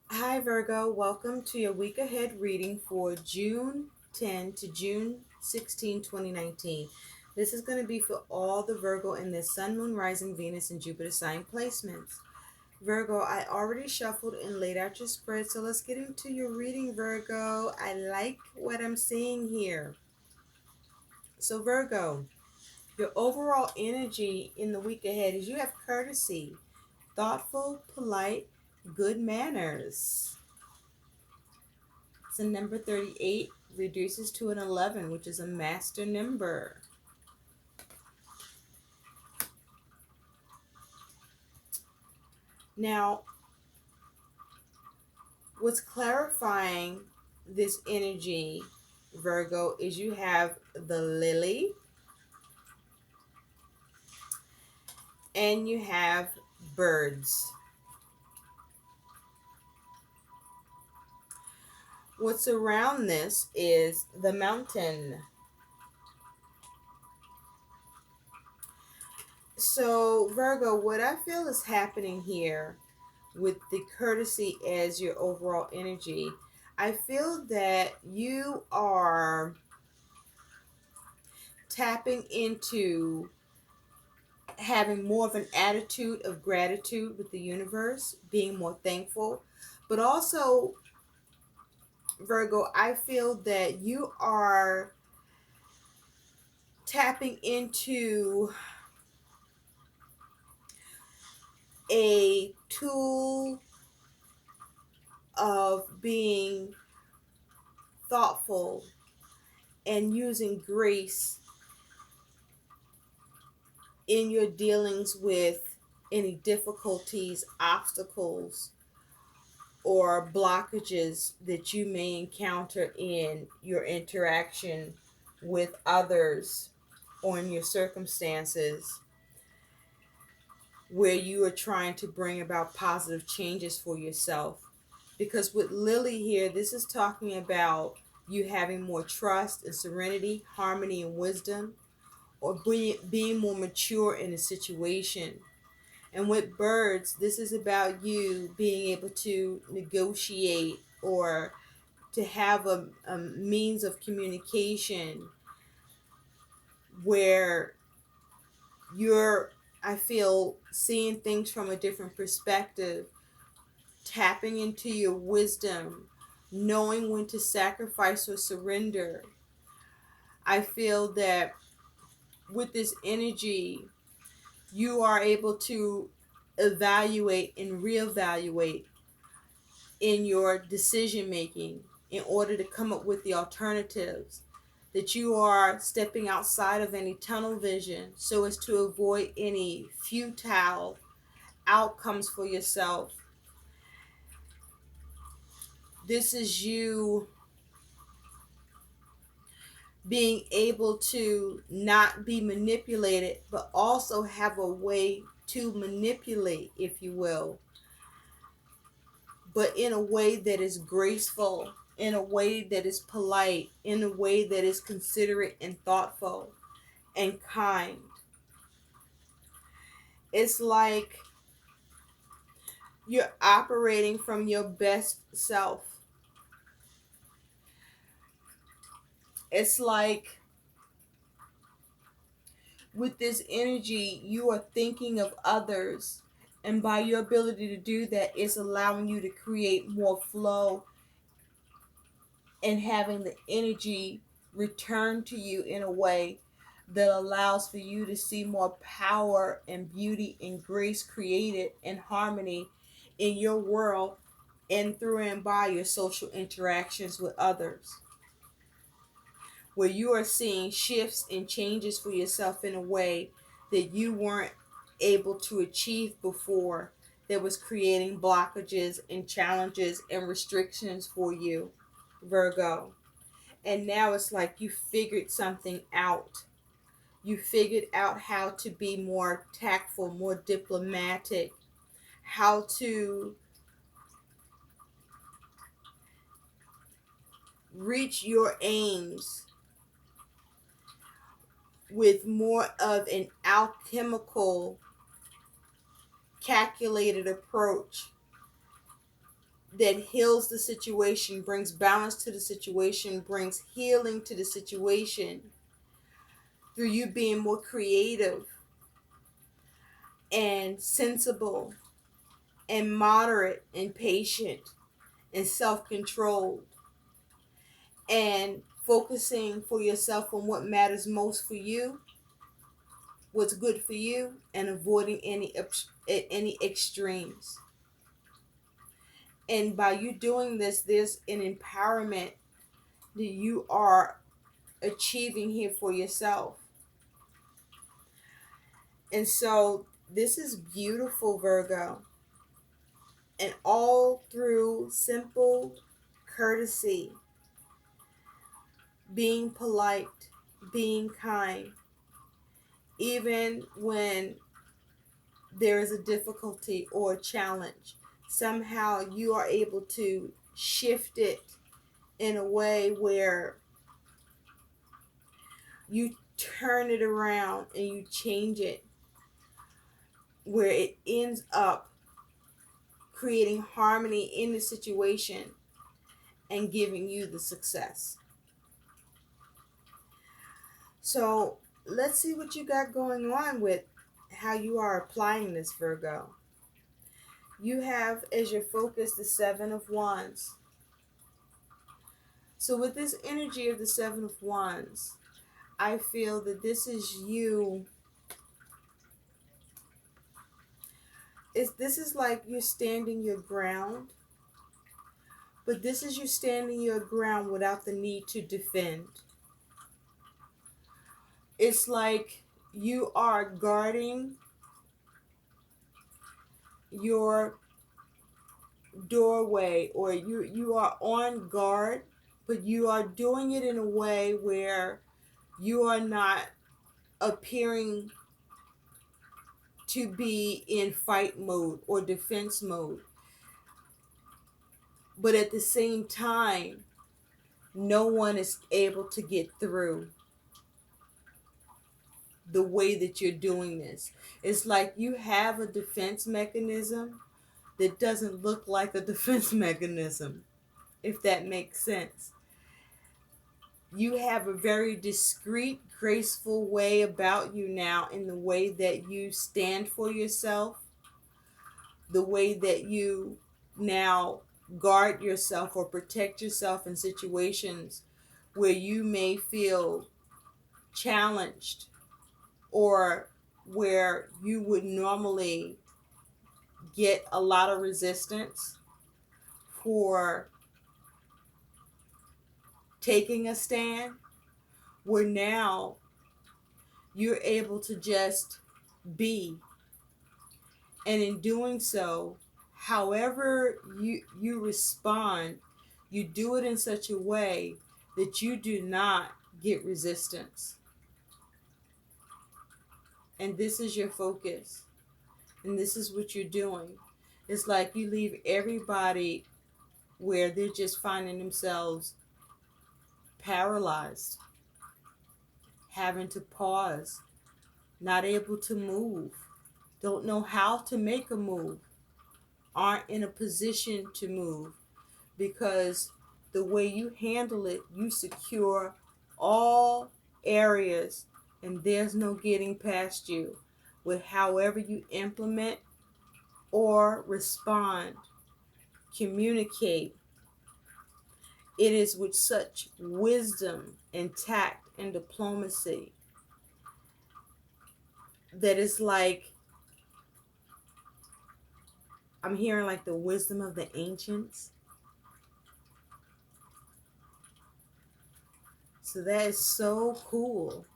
Hi, Virgo. Welcome to your week ahead reading for June 10 to June 16, 2019. This is going to be for all the Virgo in their Sun, Moon, Rising, Venus, and Jupiter sign placements. Virgo, I already shuffled and laid out your spread, so let's get into your reading, Virgo. I like what I'm seeing here. So, Virgo, your overall energy in the week ahead is you have courtesy, thoughtful, polite, good manners. So number 38 reduces to an 11, which is a master number. Now, what's clarifying this energy, Virgo, is you have the lily and you have birds. What's around this is the mountain. So, Virgo, what I feel is happening here with the courtesy as your overall energy, I feel that you are tapping into having more of an attitude of gratitude with the universe, being more thankful. But also, Virgo, I feel that you are tapping into a tool of being thoughtful and using grace in your dealings with any difficulties, obstacles, or blockages that you may encounter in your interaction with others or in your circumstances where you are trying to bring about positive changes for yourself. Because with Lily here, this is talking about you having more trust and serenity, harmony and wisdom, or being more mature in a situation. And with birds, this is about you being able to negotiate or to have a means of communication where you're, I feel, seeing things from a different perspective, tapping into your wisdom, knowing when to sacrifice or surrender. I feel that with this energy, you are able to evaluate and reevaluate in your decision making in order to come up with the alternatives, that you are stepping outside of any tunnel vision so as to avoid any futile outcomes for yourself. This is you being able to not be manipulated, but also have a way to manipulate, if you will, but in a way that is graceful, in a way that is polite, in a way that is considerate and thoughtful and kind. It's like you're operating from your best self. It's like with this energy, you are thinking of others. And by your ability to do that, it's allowing you to create more flow and having the energy return to you in a way that allows for you to see more power and beauty and grace created and harmony in your world and through and by your social interactions with others, where you are seeing shifts and changes for yourself in a way that you weren't able to achieve before, that was creating blockages and challenges and restrictions for you, Virgo. And now it's like you figured something out. You figured out how to be more tactful, more diplomatic, how to reach your aims with more of an alchemical, calculated approach that heals the situation, brings balance to the situation, brings healing to the situation through you being more creative and sensible and moderate and patient and self-controlled and focusing for yourself on what matters most for you, what's good for you, and avoiding any extremes. And by you doing this, there's an empowerment that you are achieving here for yourself. And so this is beautiful, Virgo. And all through simple courtesy, being polite, being kind, even when there is a difficulty or a challenge, somehow you are able to shift it in a way where you turn it around and you change it where it ends up creating harmony in the situation and giving you the success. So let's see what you got going on with how you are applying this, Virgo. You have as your focus the Seven of Wands. So with this energy of the Seven of Wands, I feel that this is you. This is like you're standing your ground, but this is you standing your ground without the need to defend. It's like you are guarding your doorway, or you are on guard, but you are doing it in a way where you are not appearing to be in fight mode or defense mode. But at the same time, no one is able to get through the way that you're doing this. It's like you have a defense mechanism that doesn't look like a defense mechanism, if that makes sense. You have a very discreet, graceful way about you now in the way that you stand for yourself, the way that you now guard yourself or protect yourself in situations where you may feel challenged or where you would normally get a lot of resistance for taking a stand, where now you're able to just be. And in doing so, however you respond, you do it in such a way that you do not get resistance. And this is your focus. And this is what you're doing. It's like you leave everybody where they're just finding themselves paralyzed, having to pause, not able to move, don't know how to make a move, aren't in a position to move, because the way you handle it, you secure all areas and there's no getting past you with however you implement or respond, communicate. It is with such wisdom and tact and diplomacy that it's like I'm hearing like the wisdom of the ancients. So that is so cool.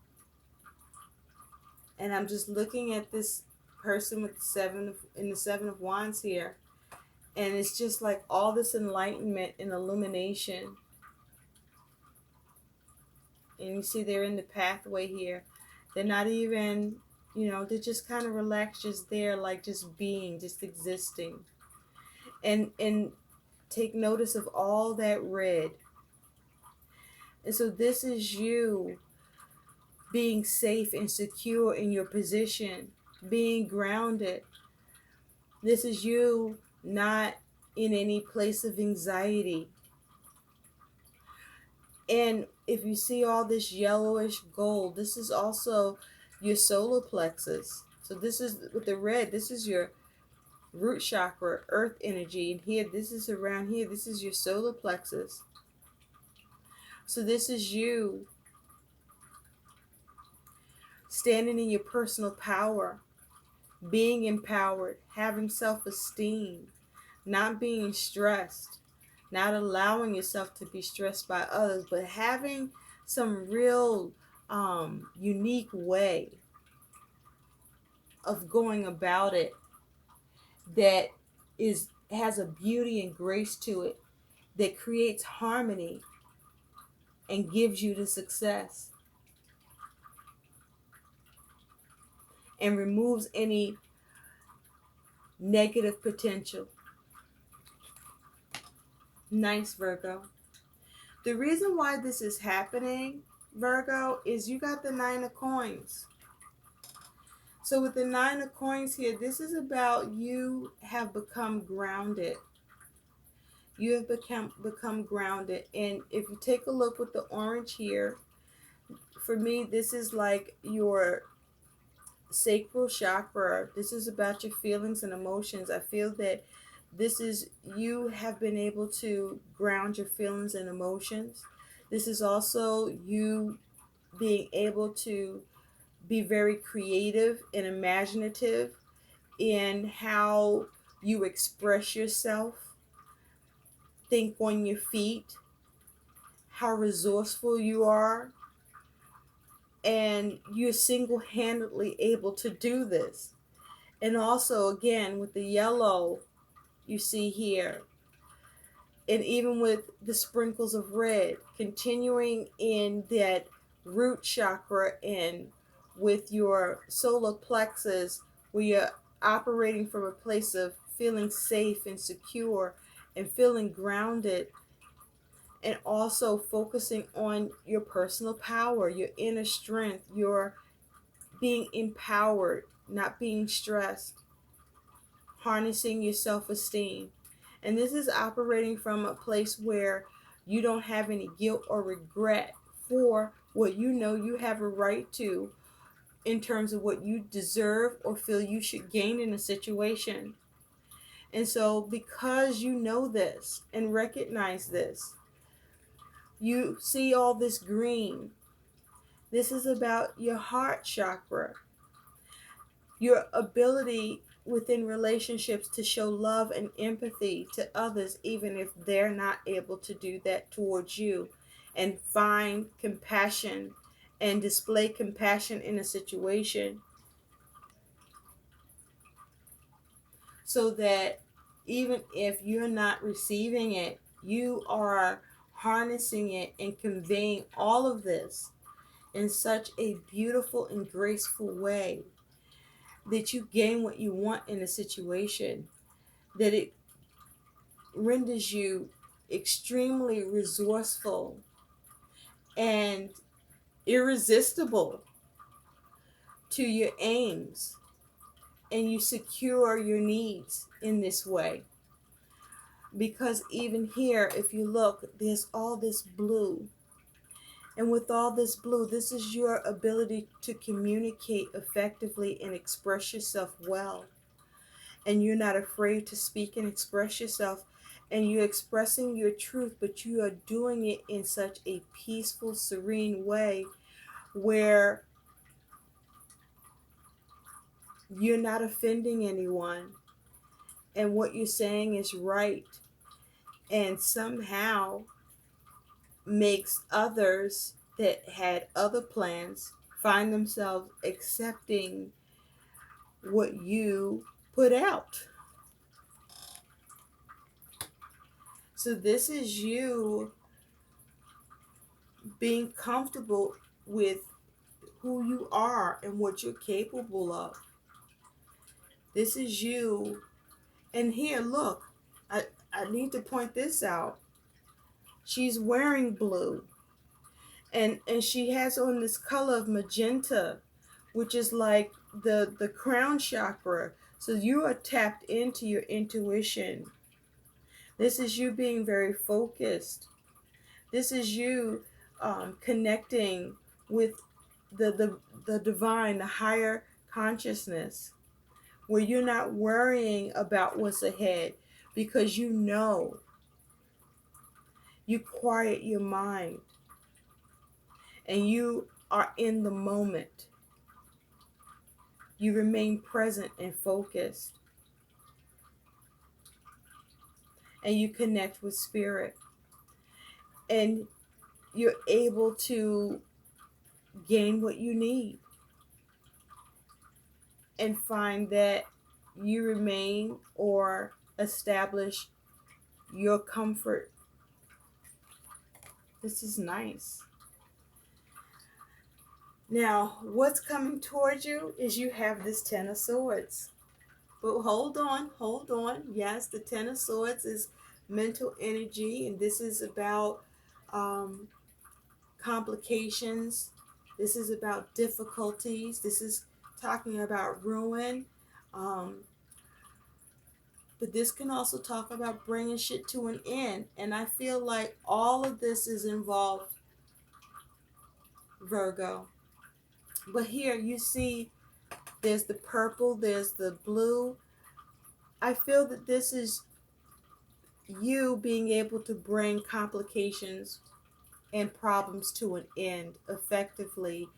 And I'm just looking at this person with the Seven of Wands here. And it's just like all this enlightenment and illumination. And you see they're in the pathway here. They're not even, they're just kind of relaxed, just there, like just being, just existing. And take notice of all that red. And so this is you being safe and secure in your position, being grounded. This is you not in any place of anxiety. And if you see all this yellowish gold, this is also your solar plexus. So this is with the red, this is your root chakra, earth energy. And here, this is around here, this is your solar plexus. So this is you standing in your personal power, being empowered, having self-esteem, not being stressed, not allowing yourself to be stressed by others, but having some real unique way of going about it that has a beauty and grace to it, that creates harmony and gives you the success and removes any negative potential. Nice, Virgo. The reason why this is happening, Virgo, is you got the Nine of Coins. So with the Nine of Coins here, this is about you have become grounded. You have become grounded. And if you take a look with the orange here, for me, this is like your sacral chakra. This is about your feelings and emotions. I feel that this is, you have been able to ground your feelings and emotions. This is also you being able to be very creative and imaginative in how you express yourself, think on your feet, how resourceful you are, and you're single-handedly able to do this. And also, again, with the yellow you see here, and even with the sprinkles of red, continuing in that root chakra and with your solar plexus, where you're operating from a place of feeling safe and secure and feeling grounded, and also focusing on your personal power, your inner strength, your being empowered, not being stressed, harnessing your self-esteem. And this is operating from a place where you don't have any guilt or regret for what you know you have a right to in terms of what you deserve or feel you should gain in a situation. And so because you know this and recognize this, you see all this green. This is about your heart chakra, your ability within relationships to show love and empathy to others, even if they're not able to do that towards you, and find compassion and display compassion in a situation so that even if you're not receiving it, you are harnessing it and conveying all of this in such a beautiful and graceful way that you gain what you want in a situation, that it renders you extremely resourceful and irresistible to your aims, and you secure your needs in this way. Because even here, if you look, there's all this blue. And with all this blue, this is your ability to communicate effectively and express yourself well. And you're not afraid to speak and express yourself. And you're expressing your truth, but you are doing it in such a peaceful, serene way where you're not offending anyone. And what you're saying is right. And somehow makes others that had other plans find themselves accepting what you put out. So this is you being comfortable with who you are and what you're capable of. This is you. And here, look, I need to point this out. She's wearing blue. And she has on this color of magenta, which is like the crown chakra. So you are tapped into your intuition. This is you being very focused. This is you connecting with the divine, the higher consciousness, where you're not worrying about what's ahead because you quiet your mind and you are in the moment. You remain present and focused, and you connect with spirit, and you're able to gain what you need and find that you remain or establish your comfort. This is nice. Now, what's coming towards you is you have this Ten of Swords. But hold on, hold on. Yes, the Ten of Swords is mental energy, and this is about um, complications. This is about difficulties. This is talking about ruin. Um, but this can also talk about bringing shit to an end. And I feel like all of this is involved, Virgo. But here you see there's the purple, there's the blue. I feel that this is you being able to bring complications and problems to an end effectively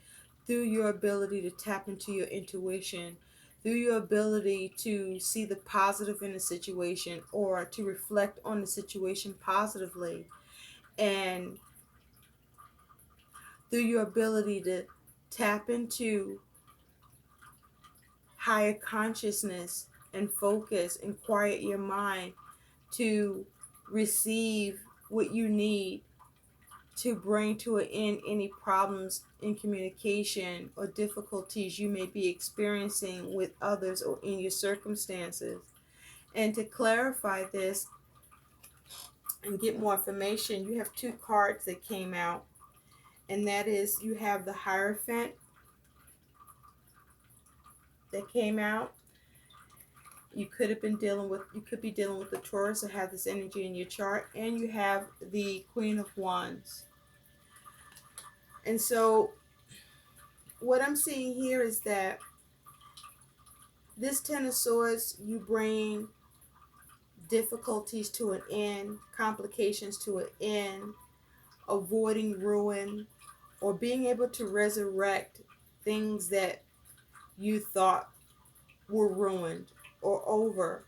through your ability to tap into your intuition, through your ability to see the positive in a situation or to reflect on the situation positively, and through your ability to tap into higher consciousness and focus and quiet your mind to receive what you need to bring to an end any problems in communication or difficulties you may be experiencing with others or in your circumstances. And to clarify this and get more information, you have two cards that came out, and that is you have the Hierophant that came out. You could be dealing with the Taurus or have this energy in your chart, and you have the Queen of Wands. And so what I'm seeing here is that this Ten of Swords, you bring difficulties to an end, complications to an end, avoiding ruin, or being able to resurrect things that you thought were ruined or over,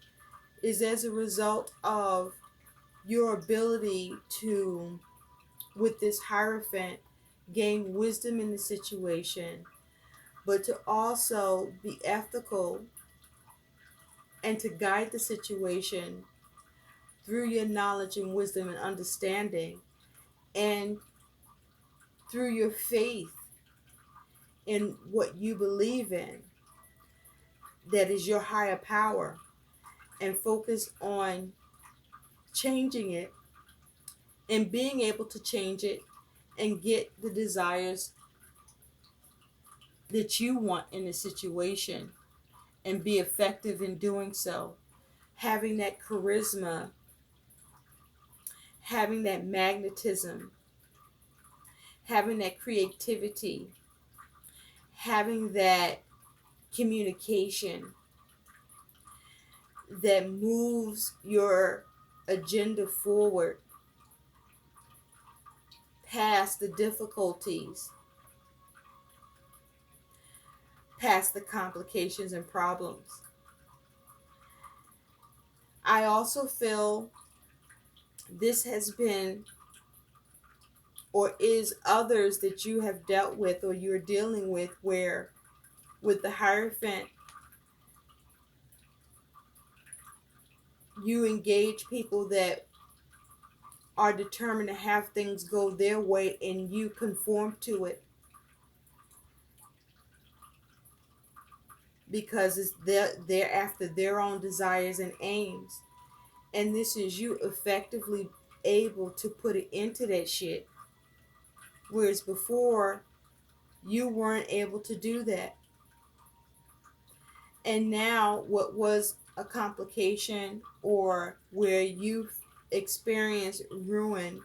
is as a result of your ability to, with this Hierophant, gain wisdom in the situation, but to also be ethical and to guide the situation through your knowledge and wisdom and understanding, and through your faith in what you believe in, that is your higher power, and focus on changing it and being able to change it and get the desires that you want in a situation and be effective in doing so. Having that charisma, having that magnetism, having that creativity, having that communication that moves your agenda forward past the difficulties, past the complications and problems. I also feel this has been or is others that you have dealt with or you're dealing with, where with the Hierophant you engage people that are determined to have things go their way and you conform to it because they're after their own desires and aims. And this is you effectively able to put it into that shit. Whereas before, you weren't able to do that. And now what was a complication or where you experienced ruin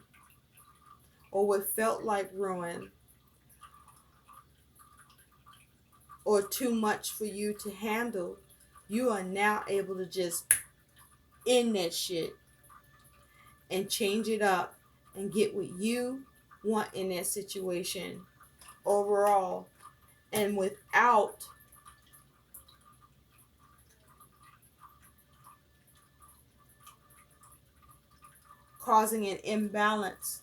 or what felt like ruin or too much for you to handle, you are now able to just end that shit and change it up and get what you want in that situation overall, and without causing an imbalance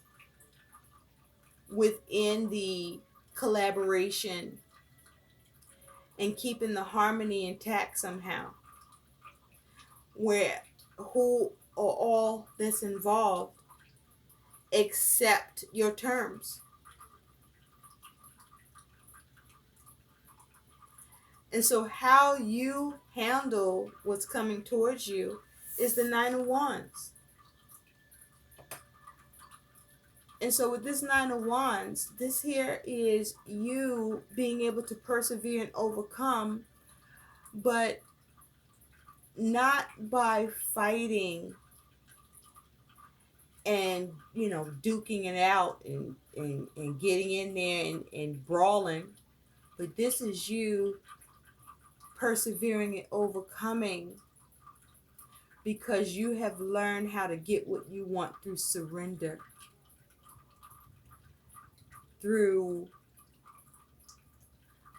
within the collaboration and keeping the harmony intact somehow, where who or all that's involved accept your terms. And so how you handle what's coming towards you is the Nine of Wands. And so with this Nine of Wands, this here is you being able to persevere and overcome, but not by fighting and, duking it out and getting in there and brawling. But this is you persevering and overcoming because you have learned how to get what you want through surrender, through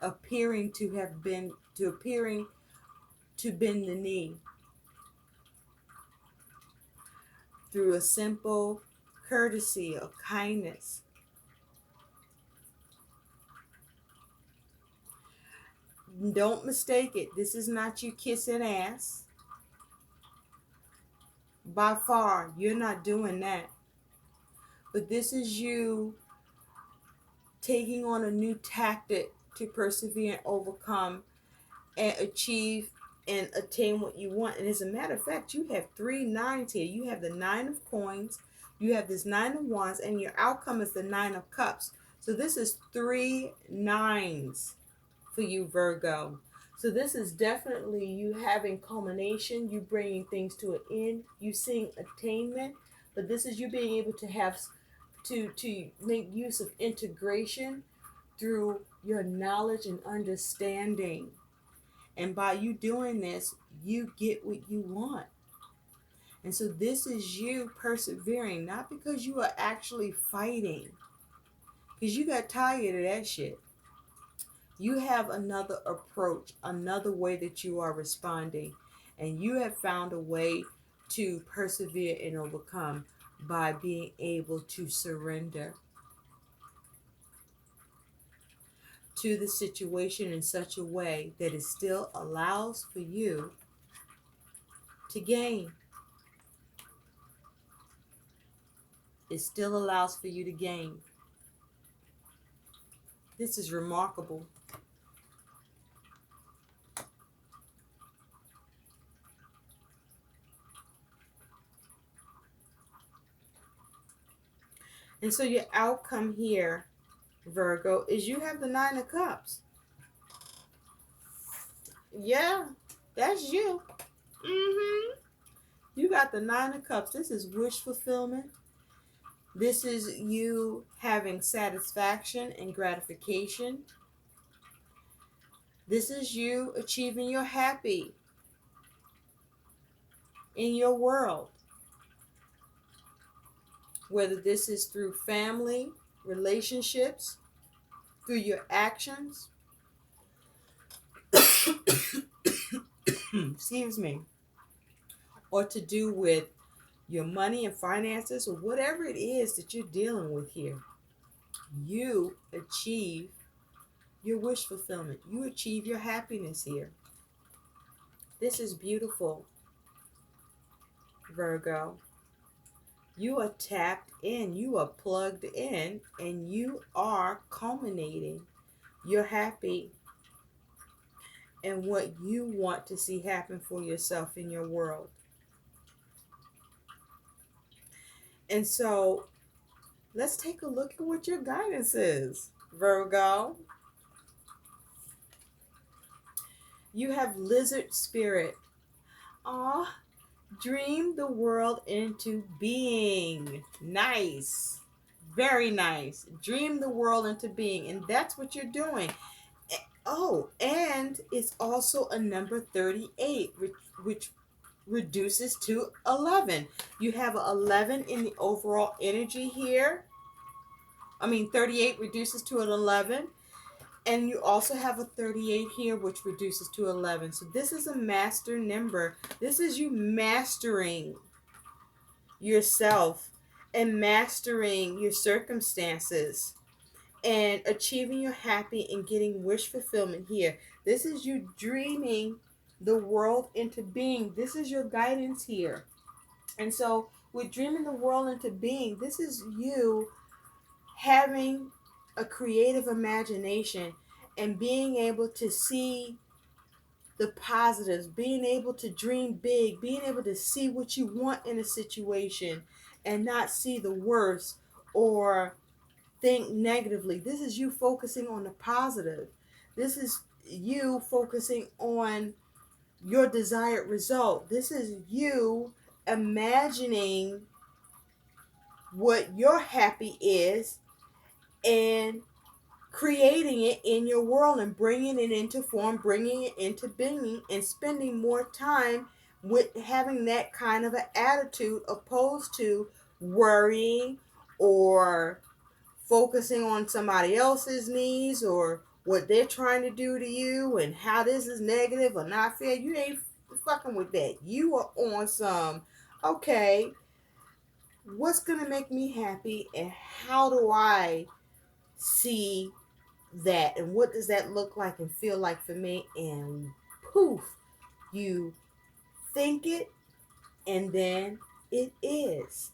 appearing to bend the knee, through a simple courtesy or kindness. Don't mistake it. This is not you kissing ass. By far, you're not doing that. But this is you taking on a new tactic to persevere and overcome and achieve and attain what you want. And as a matter of fact, you have 3 nines here. You have the 9 of coins, you have this 9 of wands, and your outcome is the 9 of cups. So this is 3 nines for you, Virgo. So this is definitely you having culmination, you bringing things to an end, you seeing attainment, but this is you being able to have to make use of integration through your knowledge and understanding. And by you doing this, you get what you want. And so this is you persevering, not because you are actually fighting, because you got tired of that shit. You have another approach, another way that you are responding, and you have found a way to persevere and overcome by being able to surrender to the situation in such a way that it still allows for you to gain. It still allows for you to gain. This is remarkable. And so your outcome here, Virgo, is you have the 9 of cups. Yeah, that's you. You got the 9 of cups. This is wish fulfillment. This is you having satisfaction and gratification. This is you achieving your happy in your world. Whether this is through family, relationships, through your actions, excuse me, or to do with your money and finances, or whatever it is that you're dealing with here, you achieve your wish fulfillment. You achieve your happiness here. This is beautiful, Virgo. You are tapped in, you are plugged in, and you are culminating. You're happy and what you want to see happen for yourself in your world. And so let's take a look at what your guidance is, Virgo. You have lizard spirit. Aw, Dream the world into being. Nice. Very nice. Dream the world into being. And that's what you're doing. Oh, and it's also a number 38, which reduces to 11. You have a 11 in the overall energy here. 38 reduces to an 11. And you also have a 38 here, which reduces to 11. So this is a master number. This is you mastering yourself and mastering your circumstances and achieving your happy and getting wish fulfillment here. This is you dreaming the world into being. This is your guidance here. And so, with dreaming the world into being, this is you having a creative imagination and being able to see the positives, being able to dream big, being able to see what you want in a situation and not see the worst or think negatively. This is you focusing on the positive. This is you focusing on your desired result. This is you imagining what your happy is and creating it in your world and bringing it into form, bringing it into being, and spending more time with having that kind of an attitude opposed to worrying or focusing on somebody else's needs or what they're trying to do to you and how this is negative or not fair. You ain't fucking with that. You are on some, okay, what's going to make me happy and how do I see that and what does that look like and feel like for me? And poof, you think it and then it is.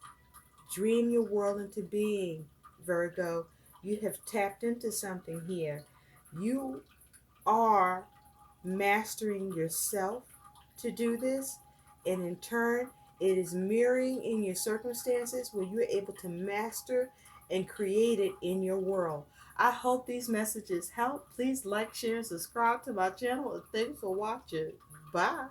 Dream your world into being, Virgo. You have tapped into something here. You are mastering yourself to do this, and in turn, it is mirroring in your circumstances where you're able to master and create it in your world. I hope these messages help. Please like, share, and subscribe to my channel. And thanks for watching. Bye.